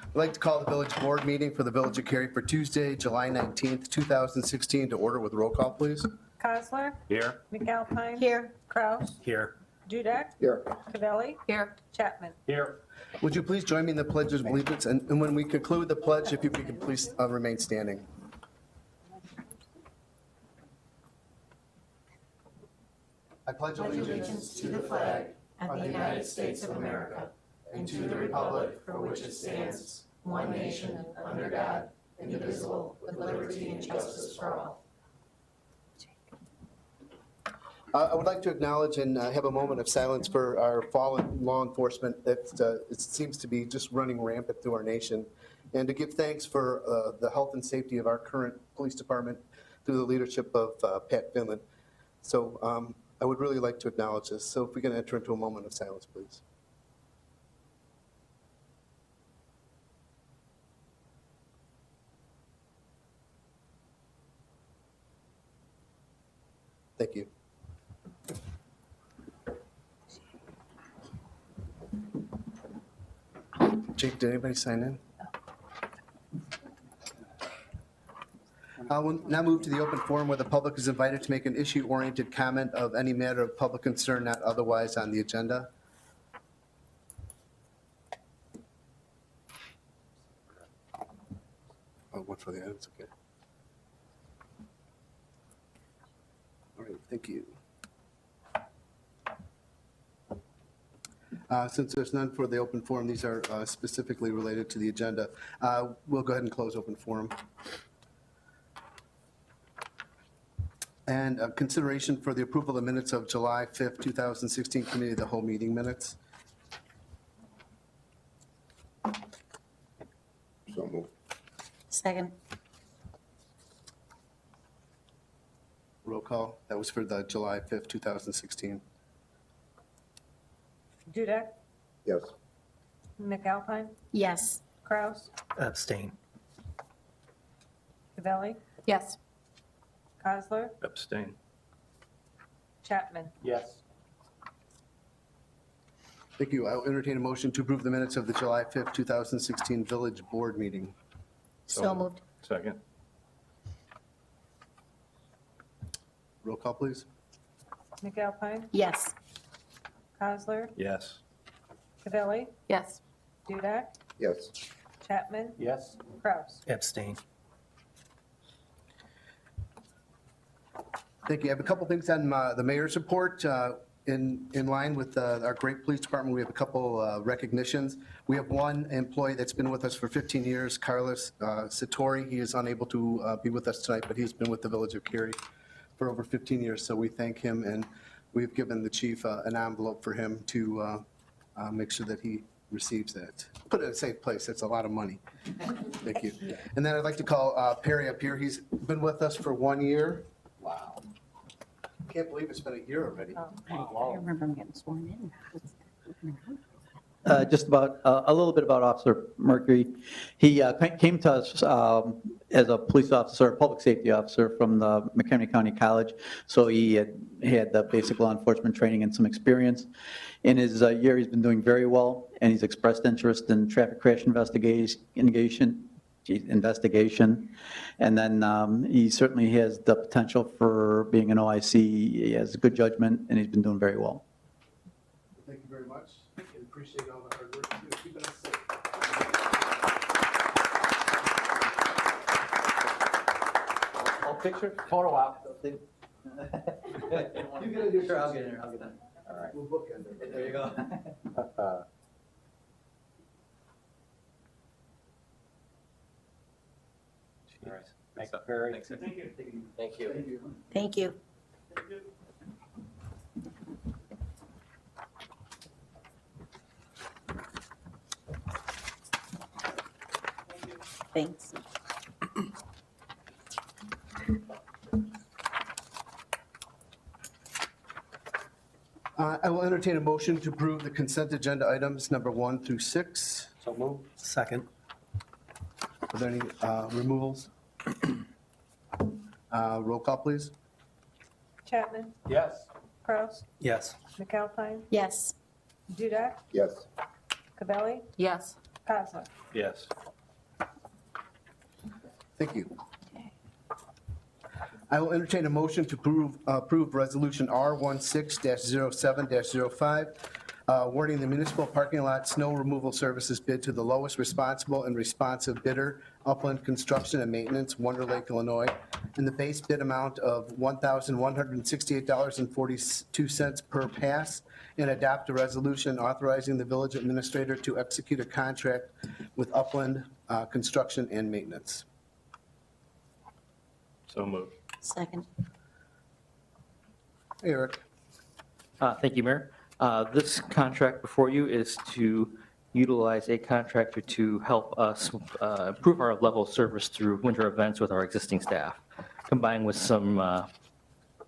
I'd like to call the village board meeting for the Village of Cary for Tuesday, July 19th, 2016 to order with roll call, please. Kozler. Here. McAlpine. Here. Kraus. Here. Dudek. Here. Cavelli. Here. Chapman. Here. Would you please join me in the pledge of allegiance? And when we conclude the pledge, if you could please remain standing. I pledge allegiance To the flag of the United States of America and to the republic for which it stands, one nation, under God, indivisible, with liberty and justice for all. I would like to acknowledge and have a moment of silence for our fallen law enforcement that it seems to be just running rampant through our nation, and to give thanks for the health and safety of our current police department through the leadership of Pat Finland. So I would really like to acknowledge this. So if we can enter into a moment of silence, please. Thank you. Jake, did anybody sign in? I will now move to the open forum where the public is invited to make an issue-oriented comment of any matter of public concern not otherwise on the agenda. Oh, one for the items, okay. All right, thank you. Since there's none for the open forum, these are specifically related to the agenda. We'll go ahead and close open forum. And consideration for the approval of the minutes of July 5th, 2016 committee of the whole meeting minutes. So moved. Second. Roll call. That was for the July 5th, 2016. Dudek. Yes. McAlpine. Yes. Kraus. Abstain. Cavelli. Yes. Kozler. Abstain. Chapman. Yes. Thank you. I will entertain a motion to approve the minutes of the July 5th, 2016 village board meeting. So moved. Second. Roll call, please. McAlpine. Yes. Kozler. Yes. Cavelli. Yes. Dudek. Yes. Chapman. Yes. Kraus. Abstain. Thank you. I have a couple things on the mayor's report. In line with our great police department, we have a couple recognitions. We have one employee that's been with us for 15 years, Carlos Satori. He is unable to be with us tonight, but he's been with the Village of Cary for over 15 years, so we thank him, and we've given the chief an envelope for him to make sure that he receives that. Put it in a safe place. That's a lot of money. Thank you. And then I'd like to call Perry up here. He's been with us for 1 year. Wow. Can't believe it's been a year already. I remember him getting sworn in. Just about, a little bit about Officer Mercury. He came to us as a police officer, public safety officer from the McHenry County College. So he had the basic law enforcement training and some experience. In his year, he's been doing very well, and he's expressed interest in traffic crash investigation. And then he certainly has the potential for being an OIC. He has good judgment, and he's been doing very well. Thank you very much. I appreciate all the hard work you do. Keeping us safe. I'll picture, photo op. You gotta do Sure, I'll get in there, I'll get in there. All right. We'll bookend it. There you go. All right. Thanks, Barry. Thanks. Thank you. Thank you. Thank you. Thank you. Thanks. I will entertain a motion to approve the consent agenda items number 1 through 6. So move. Second. Are there any removals? Roll call, please. Chapman. Yes. Kraus. Yes. McAlpine. Yes. Dudek. Yes. Cavelli. Yes. Kozler. Yes. Thank you. I will entertain a motion to approve Resolution R16-07-05, awarding the municipal parking lot snow removal services bid to the lowest responsible and responsive bidder, Upland Construction and Maintenance, Wonder Lake, Illinois, in the base bid amount of $1,168.42 per pass, and adopt a resolution authorizing the village administrator to execute a contract with Upland Construction and Maintenance. So moved. Second. Eric? Thank you, Mayor. This contract before you is to utilize a contractor to help us improve our level of service through winter events with our existing staff, combined with some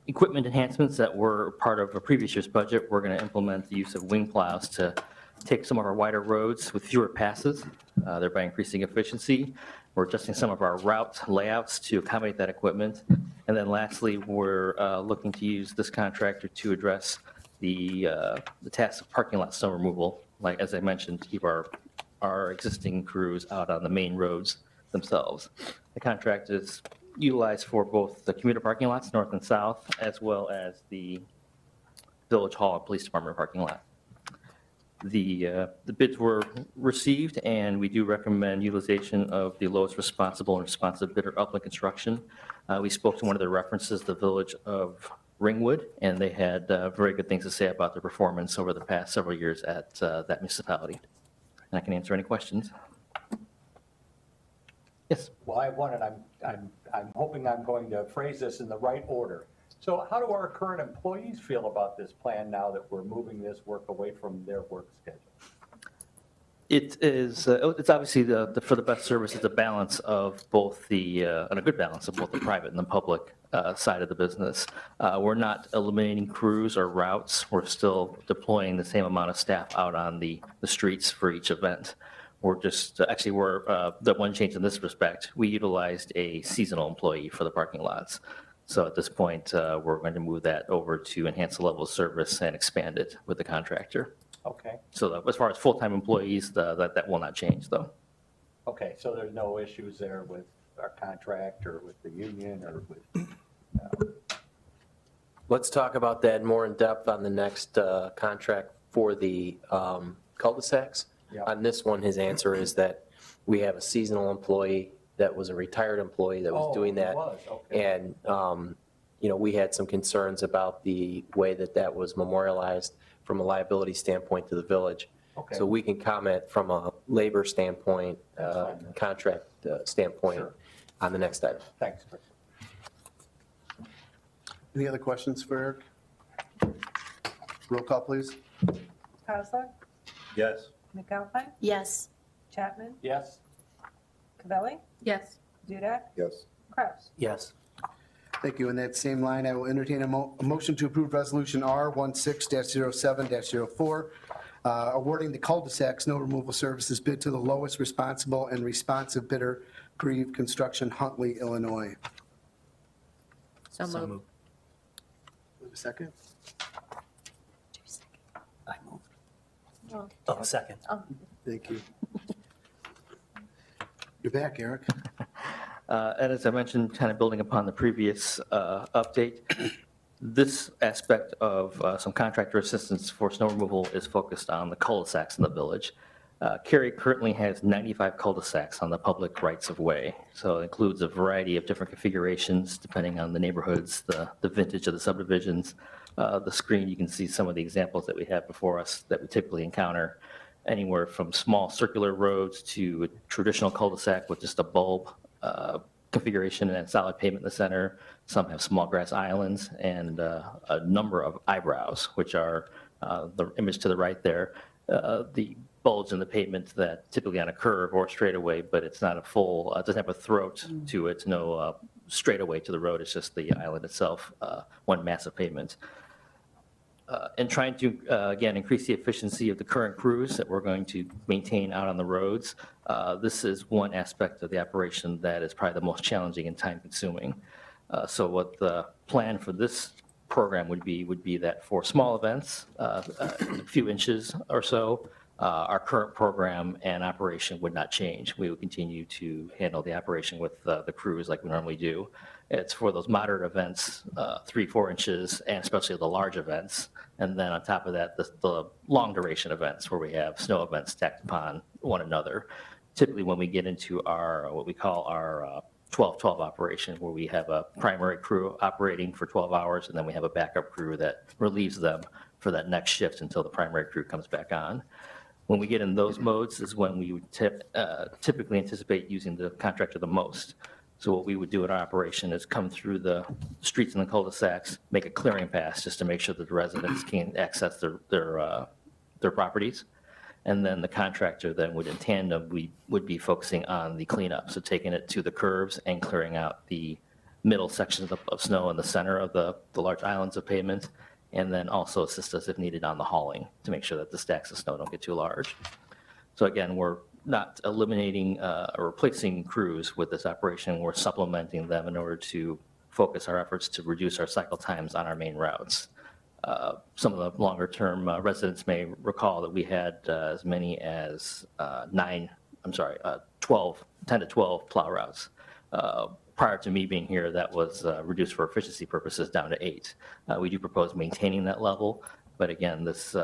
equipment enhancements that were part of a previous year's budget. We're going to implement the use of wing plows to take some of our wider roads with fewer passes, thereby increasing efficiency. We're adjusting some of our route layouts to accommodate that equipment. And then lastly, we're looking to use this contractor to address the task of parking lot snow removal, like as I mentioned, to keep our existing crews out on the main roads themselves. The contract is utilized for both the commuter parking lots, north and south, as well as the Village Hall and Police Department parking lot. The bids were received, and we do recommend utilization of the lowest responsible and responsive bidder, Upland Construction. We spoke to one of their references, the Village of Ringwood, and they had very good things to say about their performance over the past several years at that municipality. And I can answer any questions. Yes. Well, I have one, and I'm hoping I'm going to phrase this in the right order. So how do our current employees feel about this plan now that we're moving this work away from their work schedule? It is, it's obviously for the best service, it's a balance of both and a good balance of both the private and the public side of the business. We're not eliminating crews or routes. We're still deploying the same amount of staff out on the streets for each event. We're just, the one change in this respect, we utilized a seasonal employee for the parking lots. So at this point, we're going to move that over to enhance the level of service and expand it with the contractor. Okay, So as far as full-time employees, that will not change, though. okay, so there's no issues there with our contract or with the union or with, Let's talk about that more in depth on the next contract for the cul-de-sacs. Yeah. On this one, his answer is that we have a seasonal employee that was a retired employee that was doing that. Oh, it was, okay. And, we had some concerns about the way that was memorialized from a liability standpoint to the village. Okay. So we can comment from a labor standpoint, That's fine then. contract standpoint Sure. on the next item. Thanks, Chris. Any other questions for Eric? Roll call, please. Kozler. Yes. McAlpine. Yes. Chapman. Yes? Cavelli. Yes. Duda. Yes. Kraus. Yes. Thank you. In that same line, I will entertain a motion to approve Resolution R16-07-04, awarding the cul-de-sac snow removal services bid to the lowest responsible and responsive bidder, Grieve Construction, Huntley, Illinois. So moved. Second? I moved. Oh, second. Thank you. You're back, Eric. And as I mentioned, kind of building upon the previous update, this aspect of some contractor assistance for snow removal is focused on the cul-de-sacs in the village. Cary currently has 95 cul-de-sacs on the public rights-of-way, so it includes a variety of different configurations depending on the neighborhoods, the vintage of the subdivisions. The screen, you can see some of the examples that we have before us that we typically encounter, anywhere from small circular roads to a traditional cul-de-sac with just a bulb configuration and solid pavement in the center. Some have small grass islands and a number of eyebrows, which are the image to the right there. The bulge in the pavement that typically on a curve or straightaway, but it's not a full, it doesn't have a throat to it, no straightaway to the road. It's just the island itself, one massive pavement. And trying to, again, increase the efficiency of the current crews that we're going to maintain out on the roads. This is one aspect of the operation that is probably the most challenging and time-consuming. So what the plan for this program would be that for small events, a few inches or so, our current program and operation would not change. We would continue to handle the operation with the crews like we normally do. It's for those moderate events, 3-4 inches, and especially the large events. And then on top of that, the long duration events where we have snow events stacked upon one another. Typically when we get into our, what we call our 12-12 operation, where we have a primary crew operating for 12 hours, and then we have a backup crew that relieves them for that next shift until the primary crew comes back on. When we get in those modes is when we would typically anticipate using the contractor the most. So what we would do in our operation is come through the streets and the cul-de-sacs, make a clearing pass just to make sure that the residents can access their properties. And then the contractor then would, in tandem, we would be focusing on the cleanup. So taking it to the curbs and clearing out the middle sections of snow in the center of the large islands of pavement, and then also assist us if needed on the hauling to make sure that the stacks of snow don't get too large. So again, we're not eliminating or replacing crews with this operation. We're supplementing them in order to focus our efforts to reduce our cycle times on our main routes. Some of the longer-term residents may recall that we had as many as 10 to 12 plow routes. Prior to me being here, that was reduced for efficiency purposes down to 8. We do propose maintaining that level, but again, this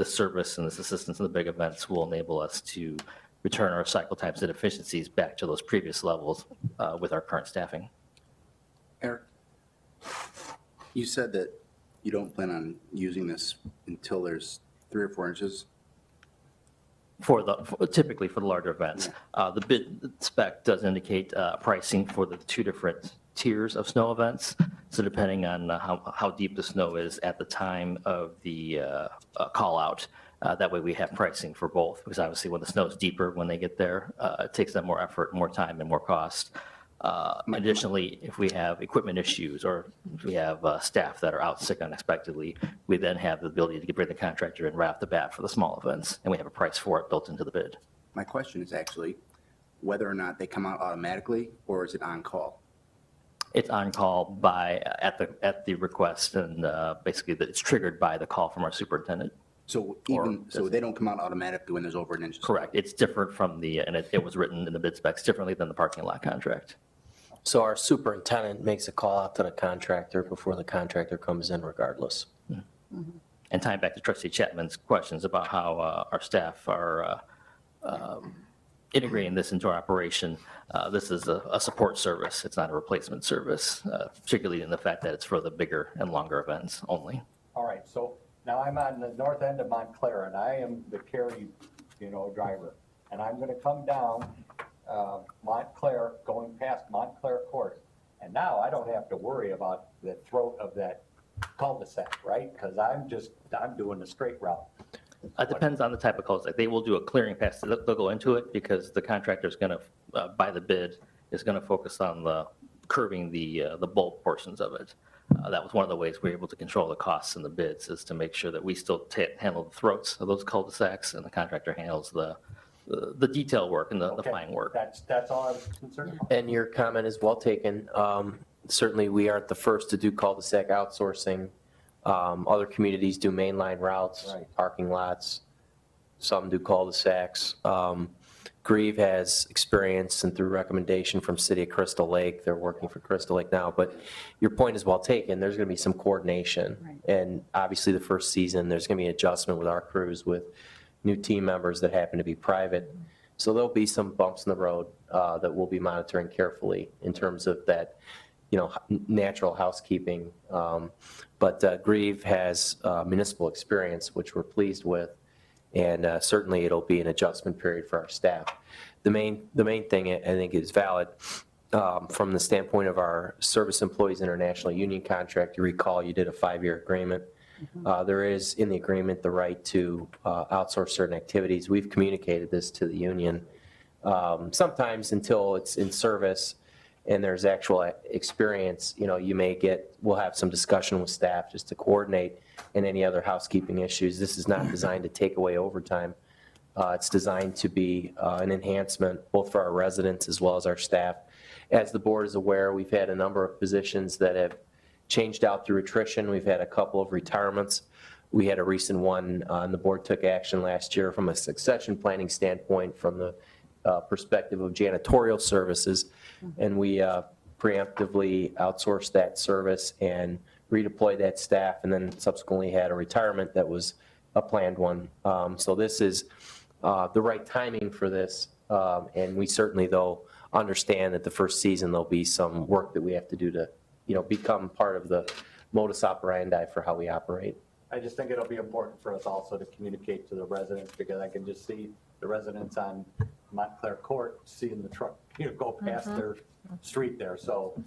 service and this assistance in the big events will enable us to return our cycle times and efficiencies back to those previous levels with our current staffing. Eric, you said that you don't plan on using this until there's 3 or 4 inches. Typically for the larger events. The bid spec does indicate pricing for the 2 different tiers of snow events. So depending on how deep the snow is at the time of the call out, that way we have pricing for both, because obviously when the snow is deeper when they get there, it takes them more effort, more time, and more cost. Additionally, if we have equipment issues or if we have staff that are out sick unexpectedly, we then have the ability to bring the contractor in right off the bat for the small events, and we have a price for it built into the bid. My question is actually whether or not they come out automatically, or is it on call? It's on call at the request, and basically it's triggered by the call from our superintendent. So they don't come out automatically when there's over an inch of snow? Correct. It's different from and it was written in the bid specs differently than the parking lot contract. So our superintendent makes a call out to the contractor before the contractor comes in regardless. And tying back to Trustee Chapman's questions about how our staff are integrating this into our operation, this is a support service. It's not a replacement service, particularly in the fact that it's for the bigger and longer events only. All right, so now I'm on the north end of Montclair, and I am the carry, driver. And I'm gonna come down Montclair, going past Montclair Court. And now I don't have to worry about the throat of that cul-de-sac, right? Because I'm doing the straight route. It depends on the type of cul-de-sac. They will do a clearing pass. They'll go into it because the contractor is going to, by the bid, is going to focus on curbing the bulk portions of it. That was one of the ways we were able to control the costs in the bids, is to make sure that we still handle the throats of those cul-de-sacs, and the contractor handles the detail work and the Okay, fine work. That's all I was concerned about. And your comment is well taken. Certainly, we aren't the first to do cul-de-sac outsourcing. Other communities do mainline routes, Right. parking lots. Some do cul-de-sacs. Grieve has experience, and through recommendation from City of Crystal Lake, they're working for Crystal Lake now. But your point is well taken. There's going to be some coordination. Right. And obviously, the first season, there's going to be an adjustment with our crews with new team members that happen to be private. So there'll be some bumps in the road that we'll be monitoring carefully in terms of that, natural housekeeping. But Grieve has municipal experience, which we're pleased with. And certainly it'll be an adjustment period for our staff. The main thing I think is valid from the standpoint of our Service Employees International Union contract. You recall you did a 5-year agreement. There is in the agreement the right to outsource certain activities. We've communicated this to the union. Sometimes until it's in service and there's actual experience, we'll have some discussion with staff just to coordinate and any other housekeeping issues. This is not designed to take away overtime. It's designed to be an enhancement both for our residents as well as our staff. As the board is aware, we've had a number of positions that have changed out through attrition. We've had a couple of retirements. We had a recent one, and the board took action last year from a succession planning standpoint, from the perspective of janitorial services. And we preemptively outsourced that service and redeployed that staff, and then subsequently had a retirement that was a planned one. So this is the right timing for this. And we certainly, though, understand that the first season there'll be some work that we have to do to, become part of the modus operandi for how we operate. I just think it'll be important for us also to communicate to the residents, because I can just see the residents on Montclair Court seeing the truck, go past their street there. So,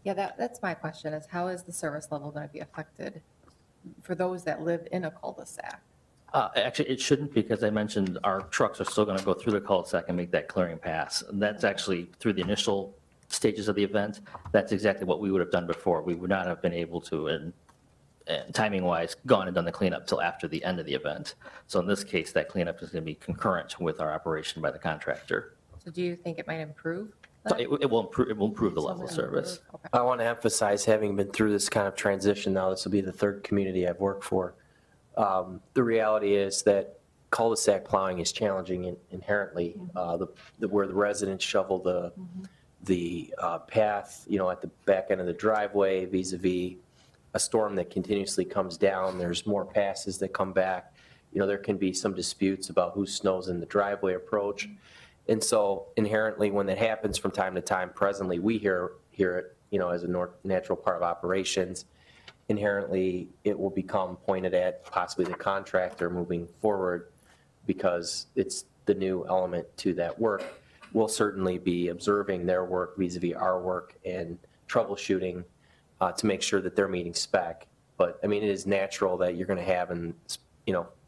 Yeah, that's my question, is how is the service level going to be affected for those that live in a cul-de-sac? Actually, it shouldn't, because I mentioned our trucks are still going to go through the cul-de-sac and make that clearing pass. And that's actually through the initial stages of the event. That's exactly what we would have done before. We would not have been able to, and timing-wise, gone and done the cleanup till after the end of the event. So in this case, that cleanup is going to be concurrent with our operation by the contractor. So do you think it might improve? So it will improve the level of service. Okay. I want to emphasize, having been through this kind of transition now, this will be the third community I've worked for. The reality is that cul-de-sac plowing is challenging inherently. Where the residents shovel the path, at the back end of the driveway, vis-a-vis a storm that continuously comes down, there's more passes that come back. There can be some disputes about who snows in the driveway approach. And so inherently, when that happens from time to time, presently, we hear it, as a natural part of operations. Inherently, it will become pointed at possibly the contractor moving forward, because it's the new element to that work. We'll certainly be observing their work vis-a-vis our work and troubleshooting to make sure that they're meeting spec. But it is natural that you're going to have,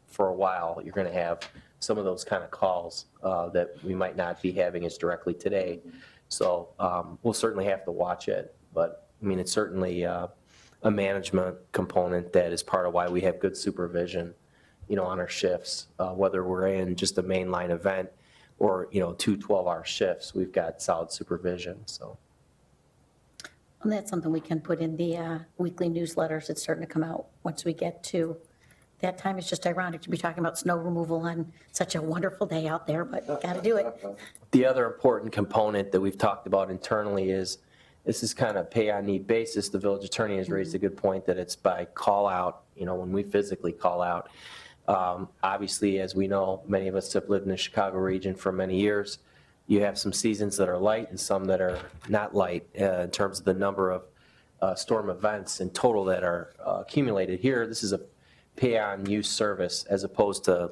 for a while, you're going to have some of those kind of calls that we might not be having as directly today. So we'll certainly have to watch it. But it's certainly a management component that is part of why we have good supervision, on our shifts, whether we're in just a mainline event or, 2 12-hour shifts, we've got solid supervision, so. And that's something we can put in the weekly newsletters. It's starting to come out once we get to that time. It's just ironic to be talking about snow removal on such a wonderful day out there, but got to do it. The other important component that we've talked about internally is, this is kind of pay-on-need basis. The village attorney has raised a good point that it's by call-out, when we physically call out. Obviously, as we know, many of us have lived in the Chicago region for many years. You have some seasons that are light and some that are not light in terms of the number of storm events in total that are accumulated here. This is a pay-on-use service as opposed to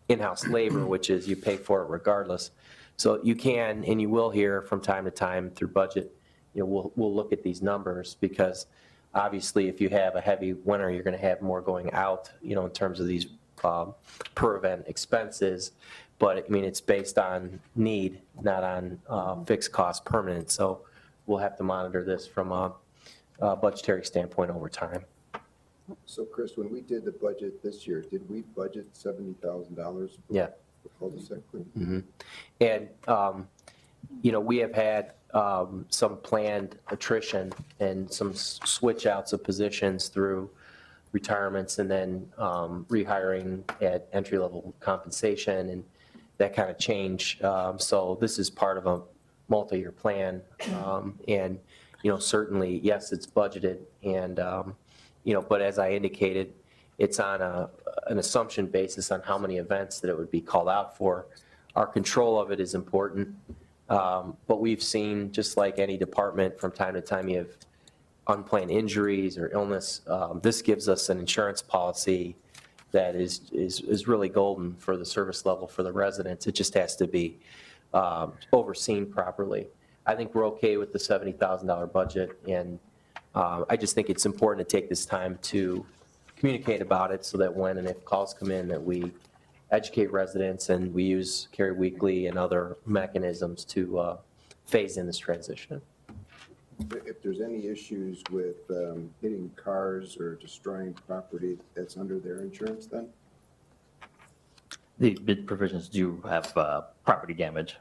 in-house labor, which is you pay for it regardless. So you can and you will hear from time to time through budget, we'll look at these numbers, because obviously if you have a heavy winter, you're going to have more going out, in terms of these per event expenses. But it's based on need, not on fixed cost permanent. So we'll have to monitor this from a budgetary standpoint over time. So Chris, when we did the budget this year, did we budget $70,000? Yeah. For cul-de-sac cleaning? Mm-hmm. And, we have had some planned attrition and some switch outs of positions through retirements, and then rehiring at entry-level compensation and that kind of change. So this is part of a multi-year plan. And, certainly, yes, it's budgeted. And, but as I indicated, it's on an assumption basis on how many events that it would be called out for. Our control of it is important. But we've seen, just like any department, from time to time, you have unplanned injuries or illness. This gives us an insurance policy that is really golden for the service level for the residents. It just has to be overseen properly. I think we're okay with the $70,000 budget, and I just think it's important to take this time to communicate about it, so that when and if calls come in, that we educate residents and we use Carry Weekly and other mechanisms to phase in this transition. If there's any issues with hitting cars or destroying property, that's under their insurance then? The bid provisions do have property damage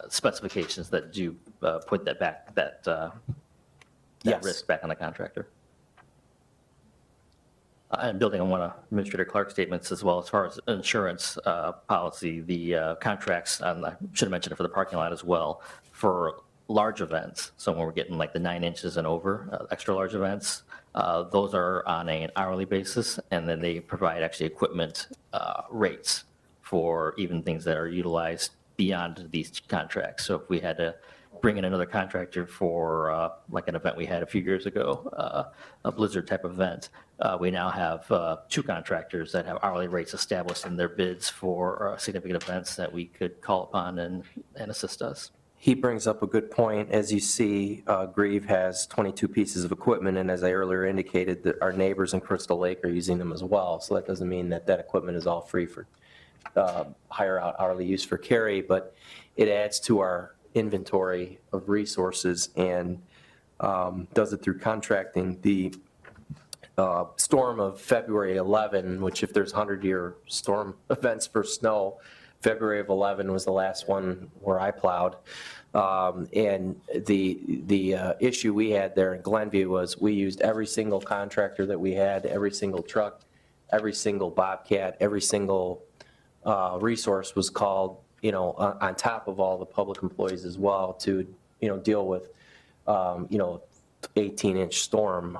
specifications that do put that Yes. risk back on the contractor. And building on one of Administrator Clark's statements as well, as far as insurance policy, the contracts, I should have mentioned it for the parking lot as well, for large events. So when we're getting like the 9 inches and over, extra large events, those are on an hourly basis, and then they provide actually equipment rates for even things that are utilized beyond these contracts. So if we had to bring in another contractor for like an event we had a few years ago, a blizzard type event, we now have 2 contractors that have hourly rates established in their bids for significant events that we could call upon and assist us. He brings up a good point. As you see, Grieve has 22 pieces of equipment, and as I earlier indicated, that our neighbors in Crystal Lake are using them as well. So that doesn't mean that that equipment is all free for hire out hourly use for carry, but it adds to our inventory of resources and does it through contracting. The storm of February 11, which if there's 100-year storm events for snow, February of 11 was the last one where I plowed. And the issue we had there in Glenview was we used every single contractor that we had, every single truck, every single Bobcat, every single resource was called, on top of all the public employees as well to, deal with, 18-inch storm,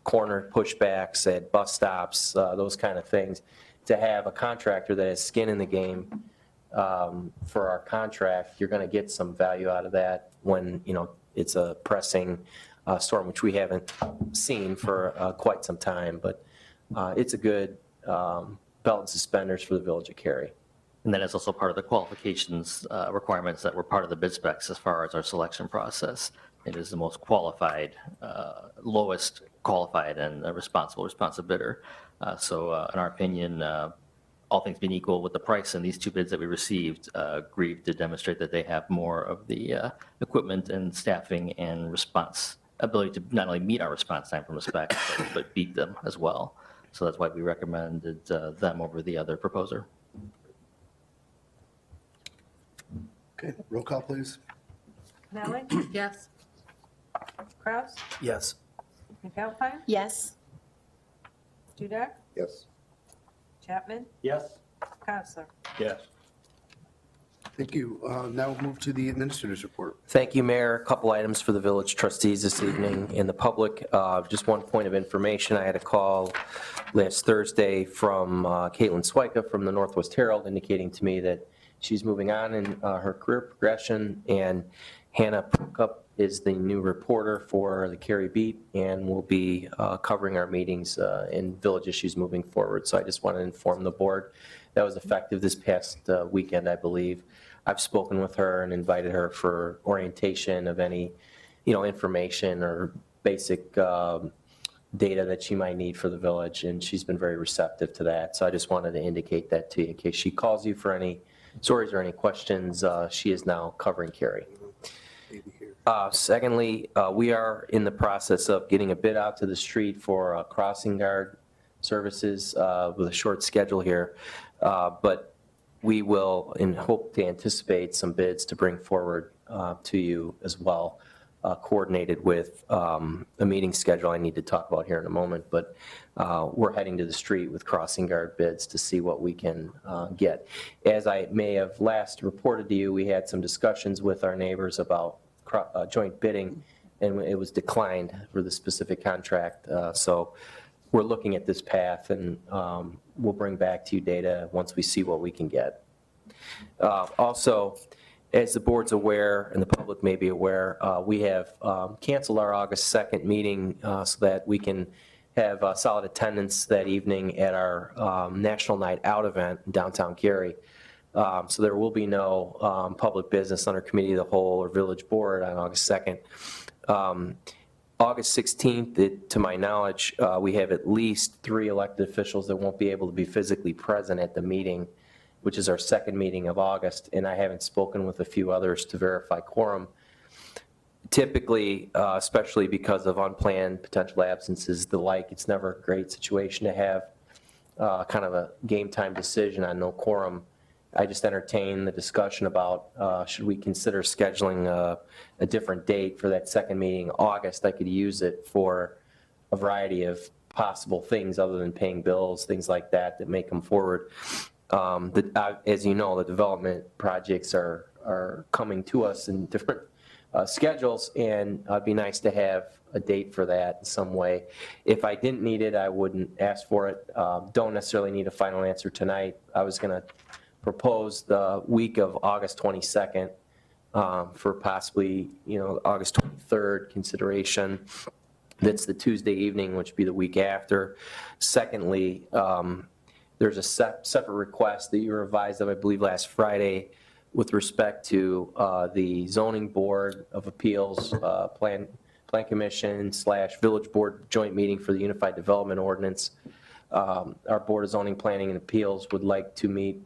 corner pushbacks at bus stops, those kind of things. To have a contractor that has skin in the game for our contract, you're going to get some value out of that when, it's a pressing storm, which we haven't seen for quite some time. But it's a good belt and suspenders for the Village of Cary. And that is also part of the qualifications requirements that were part of the bid specs as far as our selection process. It is the most qualified, lowest qualified and responsive bidder. So in our opinion, all things being equal with the price and these 2 bids that we received, Grieve did demonstrate that they have more of the equipment and staffing and response ability to not only meet our response time from the spec, but beat them as well. So that's why we recommended them over the other proposer. Okay, roll call, please. Cavali? Yes. Kraus? Yes. McAlpine? Yes. Duda? Yes. Chapman? Yes? Counselor? Yes. Thank you. Now we'll move to the administrator's report. Thank you, Mayor. A couple items for the village trustees this evening and the public. Just one point of information. I had a call last Thursday from Caitlin Swyka from the Northwest Herald indicating to me that she's moving on in her career progression, and Hannah Prokop is the new reporter for the Cary Beat and will be covering our meetings and village issues moving forward. So I just want to inform the board that was effective this past weekend, I believe. I've spoken with her and invited her for orientation of any, information or basic data that she might need for the village, and she's been very receptive to that. So I just wanted to indicate that to you in case she calls you for any stories or any questions. She is now covering Cary. Secondly, we are in the process of getting a bid out to the street for crossing guard services with a short schedule here. But we will and hope to anticipate some bids to bring forward to you as well, coordinated with a meeting schedule I need to talk about here in a moment. But we're heading to the street with crossing guard bids to see what we can get. As I may have last reported to you, we had some discussions with our neighbors about joint bidding, and it was declined for the specific contract. So we're looking at this path, and we'll bring back to you data once we see what we can get. Also, as the board's aware, and the public may be aware, we have canceled our August 2nd meeting so that we can have solid attendance that evening at our National Night Out event in downtown Cary. So there will be no public business under committee of the whole or village board on August 2nd. August 16th, to my knowledge, we have at least 3 elected officials that won't be able to be physically present at the meeting, which is our second meeting of August, and I haven't spoken with a few others to verify quorum. Typically, especially because of unplanned potential absences, the like, it's never a great situation to have kind of a game time decision on no quorum. I just entertained the discussion about should we consider scheduling a different date for that second meeting in August. I could use it for a variety of possible things other than paying bills, things like that that may come forward. As you know, the development projects are coming to us in different schedules, and it'd be nice to have a date for that in some way. If I didn't need it, I wouldn't ask for it. Don't necessarily need a final answer tonight. I was going to propose the week of August 22nd for possibly, August 23rd consideration. That's the Tuesday evening, which would be the week after. Secondly, there's a separate request that you revised of, I believe, last Friday with respect to the zoning board of appeals, plan commission / village board joint meeting for the unified development ordinance. Our board of zoning planning and appeals would like to meet,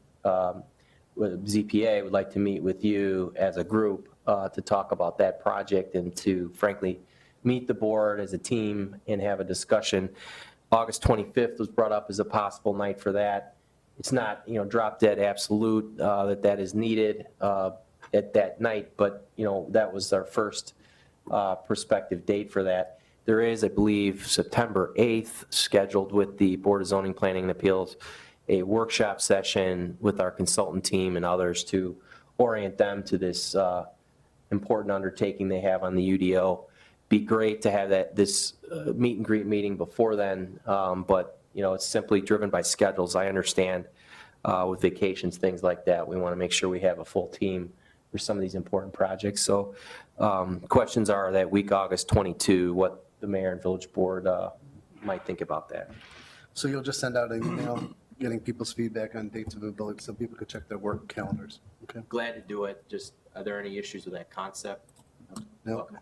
with ZPA would like to meet with you as a group to talk about that project and to frankly meet the board as a team and have a discussion. August 25th was brought up as a possible night for that. It's not, drop dead absolute that is needed at that night, but, that was our first prospective date for that. There is, I believe, September 8th scheduled with the Board of Zoning Planning and Appeals, a workshop session with our consultant team and others to orient them to this important undertaking they have on the UDO. Be great to have this meet and greet meeting before then, but it's simply driven by schedules. I understand with vacations, things like that. We want to make sure we have a full team for some of these important projects. So questions are that week, August 22, what the mayor and village board might think about that. So you'll just send out an email getting people's feedback on dates of ability so people could check their work calendars. Okay. Glad to do it. Just, are there any issues with that concept? No. Okay.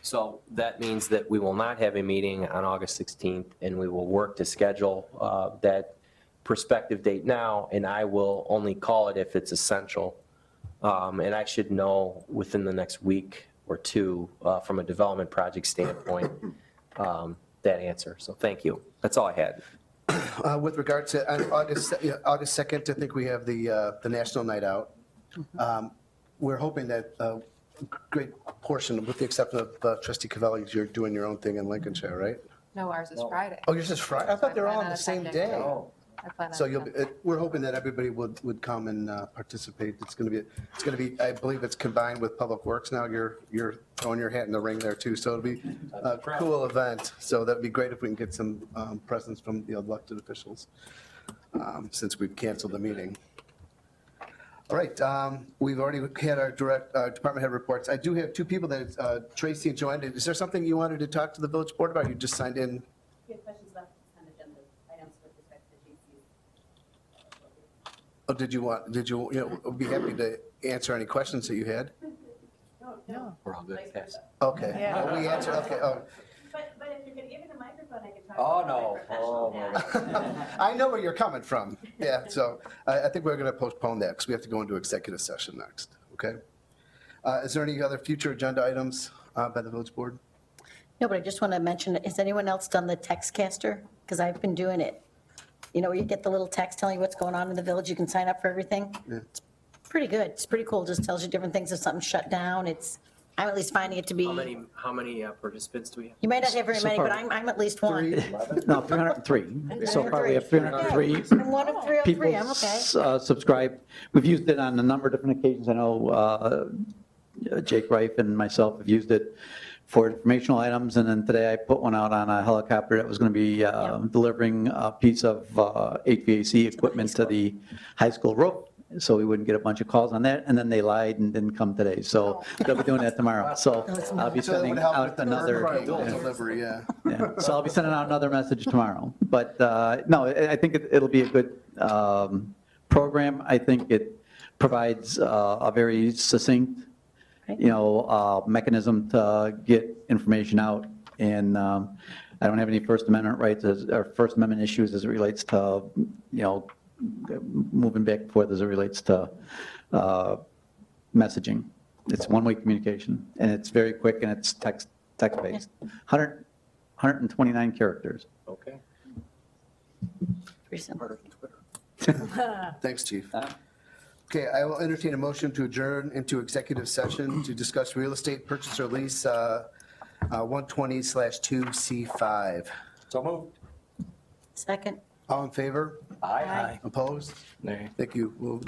So that means that we will not have a meeting on August 16th, and we will work to schedule that prospective date now, and I will only call it if it's essential. And I should know within the next week or two from a development project standpoint that answer. So thank you. That's all I had. With regard to August 2nd, I think we have the National Night Out. We're hoping that a great portion, with the exception of Trustee Cavelli, you're doing your own thing in Lincolnshire, right? No, ours is Friday. Oh, yours is Friday? I thought they were all on the same day. No. I plan on So we're hoping that everybody would come and participate. It's going to be, I believe it's combined with Public Works now. You're throwing your hat in the ring there too. So it'll be a cool event. So that'd be great if we can get some presence from the elected officials since we've canceled the meeting. All right, we've already had our department head reports. I do have two people that, Tracy and Joanne, is there something you wanted to talk to the village board about? You just signed in? We have questions about consent agenda items with respect to GCs. Oh, did you be happy to answer any questions that you had? No. We're all good. Yes. Okay. Yeah. Well, we answered, okay. Oh. But if you're going to give me the microphone, I can talk. Oh, about no. my professional data. I know where you're coming from. Yeah, so I think we're going to postpone that because we have to go into executive session next, okay? Is there any other future agenda items by the village board? No, but I just want to mention, has anyone else done the text caster? Because I've been doing it. Where you get the little text telling you what's going on in the village, you can sign up for everything. Yeah. It's pretty good. It's pretty cool. Just tells you different things if something's shut down. I'm at least finding it to be, How many participants do we have? you might not have very So many, far- but I'm at least one. No, 303. So far, we have 303 I'm one of 303, people I'm okay. subscribed. We've used it on a number of different occasions. I know Jake Reif and myself have used it for informational items, and then today I put one out on a helicopter that was going to be delivering a piece of HVAC equipment to the high school roof, so we wouldn't get a bunch of calls on that, and then they lied and didn't come today. So they'll be doing that tomorrow. So I'll be So that sending would help out with the another. bill delivery, yeah. Yeah, so I'll be sending out another message tomorrow. But no, I think it'll be a good program. I think it provides a very succinct, mechanism to get information out. And I don't have any First Amendment rights or First Amendment issues as it relates to, moving back and forth as it relates to messaging. It's one-way communication, and it's very quick, and it's text-based. 129 characters. Okay. Pretty simple. Thanks, Chief. Okay, I will entertain a motion to adjourn into executive session to discuss real estate purchase or lease 120/2C5. So moved. Second. All in favor? Aye. Opposed? Nay. Thank you. We'll